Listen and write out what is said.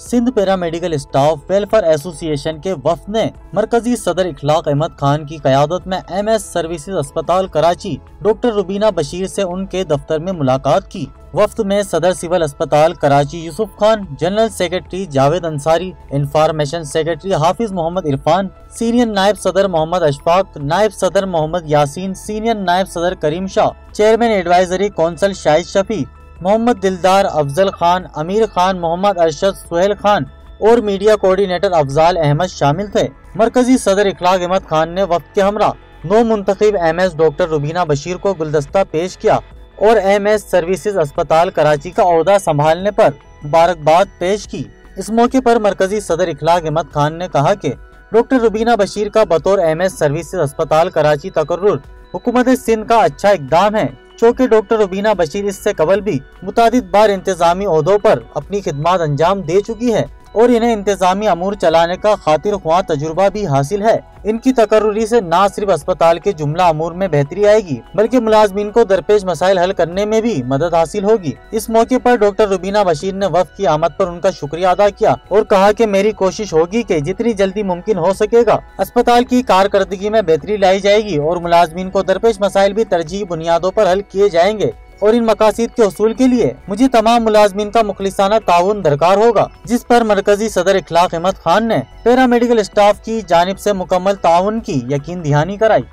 Sindh paramedical staff welfare association के वफ्द ने मरकजी सदर इखलाक अहमद खान की क़यादत में MS सर्विसेज अस्पताल कराची डॉक्टर रुबीना बशीर से उनके दफ्तर में मुलाकात की। वफ्द में सदर सिविल अस्पताल Karachi Yusuf Khan, general secretary Javed Ansari, information secretary Hafiz Mohammad Irfan, senior नायब सदर मोहम्मद अशफाक, नायब सदर मोहम्मद यासीन, सीनियर नायब सदर Karim Shah, chairman advisory council Shahid Shafi, Mohammad Dildar, Afzal Khan, अमीर खान, मोहम्मद अरशद, सुहेल खान और मीडिया कोऑर्डिनेटर अफजाल अहमद शामिल थे। मरकजी सदर इखलाक अहमद खान ने वफ्द के हमरा नौ मुंतखब MS डॉक्टर रुबीना बशीर को गुलदस्ता पेश किया और MS सर्विसेज अस्पताल कराची का ओहदा संभालने पर मुबारकबाद पेश की। इस मौके पर मरकजी सदर इखलाक अहमद खान ने कहा कि डॉक्टर रुबीना बशीर का बतौर MS सर्विसेज अस्पताल कराची तकर्रुर हुकूमत सिंध का अच्छा इकदाम है, चूँकि डॉक्टर रुबीना बशीर इससे कबल भी मुतादिद बार इंतजामी ओहदों पर अपनी खिदमत अंजाम दे चुकी है और इन्हें इंतजामी अमूर चलाने का खातिर ख्वाह तजुर्बा भी हासिल है। इनकी तकर्रुरी से न सिर्फ अस्पताल के जुमला अमूर में बेहतरी आएगी बल्कि मुलाजमीन को दरपेश मसाइल हल करने में भी मदद हासिल होगी। इस मौके पर डॉक्टर रुबीना बशीर ने वफ्द की आमद पर उनका शुक्रिया अदा किया और कहा कि मेरी कोशिश होगी कि जितनी जल्दी मुमकिन हो सकेगा अस्पताल की कारकर्दगी में बेहतरी लाई जाएगी और मुलाजमीन को दरपेश मसाइल भी तरजीही बुनियादों पर हल किए जाएंगे और इन मकासद के हसूल के लिए मुझे तमाम मुलाजमीन का मुखलिसाना ताउन दरकार होगा, जिस पर मरकजी सदर इखलाक अहमद खान ने पैरा मेडिकल स्टाफ की जानिब से मुकम्मल ताउन की यकीन दहानी कराई।